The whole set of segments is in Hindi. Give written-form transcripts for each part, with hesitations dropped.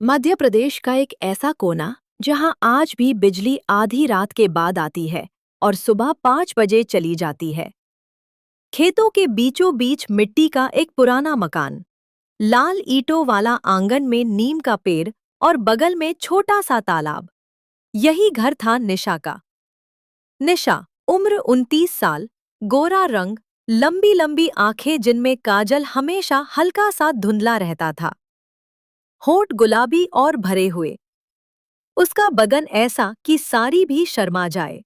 मध्य प्रदेश का एक ऐसा कोना जहां आज भी बिजली आधी रात के बाद आती है और सुबह 5 बजे चली जाती है। खेतों के बीचों बीच मिट्टी का एक पुराना मकान, लाल ईंटों वाला आंगन में नीम का पेड़ और बगल में छोटा सा तालाब। यही घर था निशा का। निशा, उम्र 29 साल, गोरा रंग, लंबी लंबी आंखें जिनमें काजल हमेशा हल्का सा धुंधला रहता था, होंठ गुलाबी और भरे हुए। उसका बदन ऐसा कि सारी भी शर्मा जाए,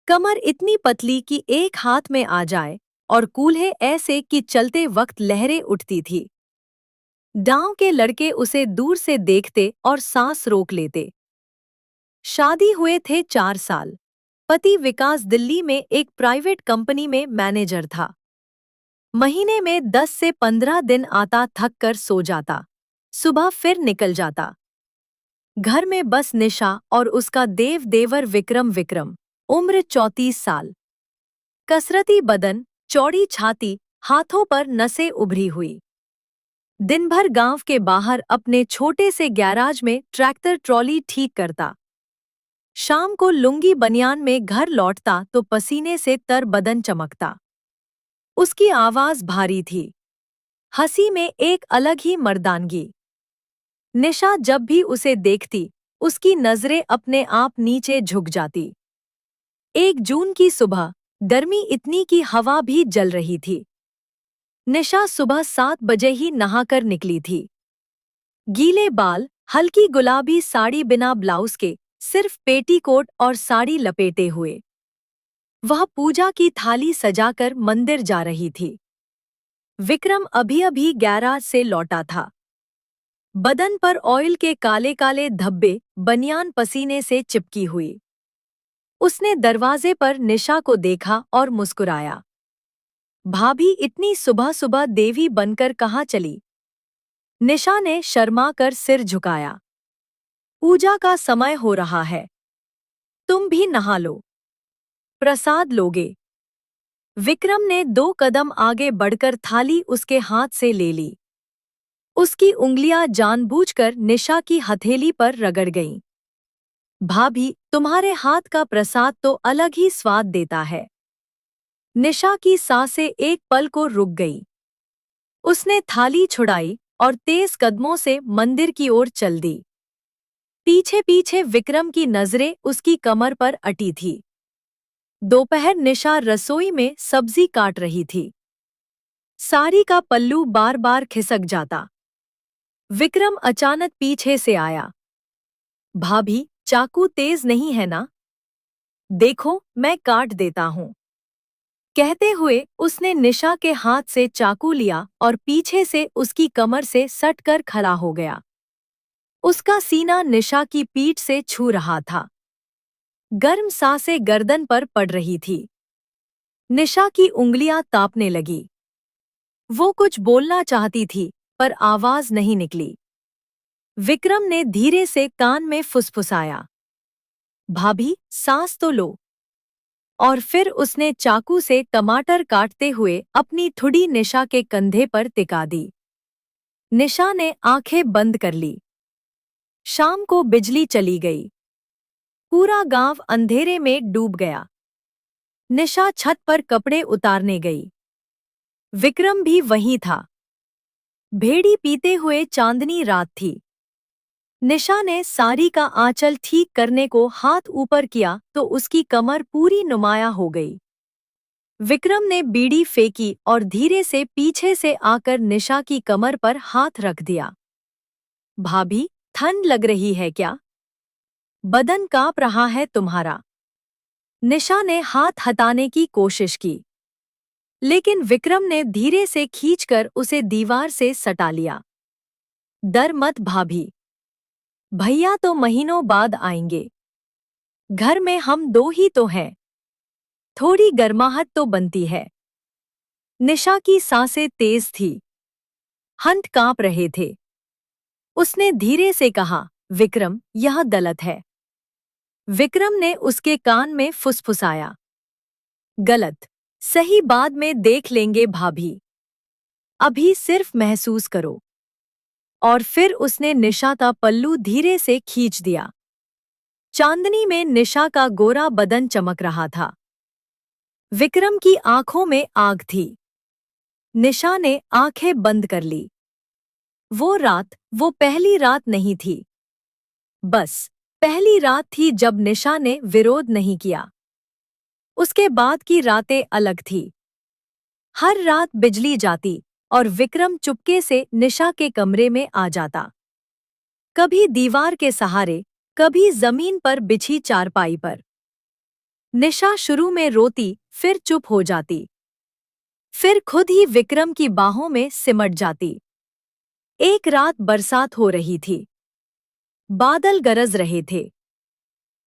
कमर इतनी पतली कि एक हाथ में आ जाए और कूल्हे ऐसे कि चलते वक्त लहरें उठती थी। गांव के लड़के उसे दूर से देखते और सांस रोक लेते। शादी हुए थे 4 साल। पति विकास दिल्ली में एक प्राइवेट कंपनी में मैनेजर था। महीने में 10 से 15 दिन आता, थक कर सो जाता, सुबह फिर निकल जाता। घर में बस निशा और उसका देवर विक्रम, उम्र 34 साल। कसरती बदन, चौड़ी छाती, हाथों पर नसें उभरी हुई। दिन भर गांव के बाहर अपने छोटे से गैराज में ट्रैक्टर ट्रॉली ठीक करता। शाम को लुंगी बनियान में घर लौटता तो पसीने से तर बदन चमकता। उसकी आवाज भारी थी, हंसी में एक अलग ही मर्दानगी। निशा जब भी उसे देखती, उसकी नजरें अपने आप नीचे झुक जाती। 1 जून की सुबह, गर्मी इतनी कि हवा भी जल रही थी। निशा सुबह 7 बजे ही नहाकर निकली थी। गीले बाल, हल्की गुलाबी साड़ी बिना ब्लाउज के, सिर्फ पेटीकोट और साड़ी लपेटे हुए। वह पूजा की थाली सजाकर मंदिर जा रही थी। विक्रम अभी अभी गैराज से लौटा था। बदन पर ऑयल के काले काले धब्बे, बनियान पसीने से चिपकी हुई। उसने दरवाजे पर निशा को देखा और मुस्कुराया। भाभी, इतनी सुबह सुबह देवी बनकर कहाँ चली? निशा ने शर्मा कर सिर झुकाया। पूजा का समय हो रहा है, तुम भी नहा लो, प्रसाद लोगे? विक्रम ने 2 कदम आगे बढ़कर थाली उसके हाथ से ले ली। उसकी उंगलियां जानबूझकर निशा की हथेली पर रगड़ गईं। भाभी, तुम्हारे हाथ का प्रसाद तो अलग ही स्वाद देता है। निशा की सांसें एक पल को रुक गई। उसने थाली छुड़ाई और तेज कदमों से मंदिर की ओर चल दी। पीछे पीछे विक्रम की नजरें उसकी कमर पर अटी थी। दोपहर निशा रसोई में सब्जी काट रही थी। साड़ी का पल्लू बार बार खिसक जाता। विक्रम अचानक पीछे से आया। भाभी, चाकू तेज नहीं है ना? देखो, मैं काट देता हूँ। कहते हुए उसने निशा के हाथ से चाकू लिया और पीछे से उसकी कमर से सटकर खड़ा हो गया। उसका सीना निशा की पीठ से छू रहा था। गर्म सांसें गर्दन पर पड़ रही थी। निशा की उंगलियां तापने लगी। वो कुछ बोलना चाहती थी, पर आवाज नहीं निकली। विक्रम ने धीरे से कान में फुसफुसाया, भाभी, सांस तो लो। और फिर उसने चाकू से टमाटर काटते हुए अपनी ठुडी निशा के कंधे पर टिका दी। निशा ने आंखें बंद कर ली। शाम को बिजली चली गई। पूरा गांव अंधेरे में डूब गया। निशा छत पर कपड़े उतारने गई। विक्रम भी वहीं था। भेड़ी पीते हुए चांदनी रात थी। निशा ने साड़ी का आंचल ठीक करने को हाथ ऊपर किया तो उसकी कमर पूरी नुमायां हो गई। विक्रम ने बीड़ी फेंकी और धीरे से पीछे से आकर निशा की कमर पर हाथ रख दिया। भाभी, ठंड लग रही है क्या? बदन कांप रहा है तुम्हारा। निशा ने हाथ हटाने की कोशिश की, लेकिन विक्रम ने धीरे से खींचकर उसे दीवार से सटा लिया। डर मत भाभी, भैया तो महीनों बाद आएंगे। घर में हम 2 ही तो हैं। थोड़ी गर्माहट तो बनती है। निशा की सांसें तेज थी, हंट कांप रहे थे। उसने धीरे से कहा, विक्रम, यह गलत है। विक्रम ने उसके कान में फुसफुसाया, गलत? सही बाद में देख लेंगे भाभी। अभी सिर्फ महसूस करो। और फिर उसने निशा का पल्लू धीरे से खींच दिया। चांदनी में निशा का गोरा बदन चमक रहा था। विक्रम की आंखों में आग थी। निशा ने आंखें बंद कर ली। वो पहली रात नहीं थी। बस पहली रात थी जब निशा ने विरोध नहीं किया। उसके बाद की रातें अलग थी। हर रात बिजली जाती और विक्रम चुपके से निशा के कमरे में आ जाता। कभी दीवार के सहारे, कभी जमीन पर बिछी चारपाई पर। निशा शुरू में रोती, फिर चुप हो जाती, फिर खुद ही विक्रम की बाहों में सिमट जाती। एक रात बरसात हो रही थी। बादल गरज रहे थे।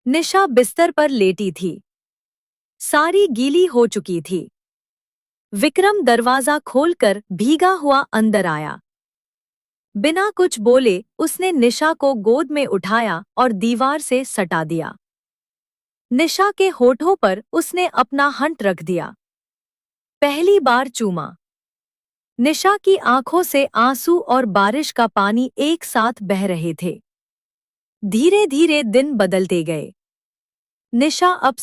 निशा बिस्तर पर लेटी थी। सारी गीली हो चुकी थी। विक्रम दरवाजा खोलकर भीगा हुआ अंदर आया। बिना कुछ बोले उसने निशा को गोद में उठाया और दीवार से सटा दिया। निशा के होठों पर उसने अपना हंट रख दिया। पहली बार चूमा। निशा की आंखों से आंसू और बारिश का पानी एक साथ बह रहे थे। धीरे धीरे दिन बदलते गए। निशा अब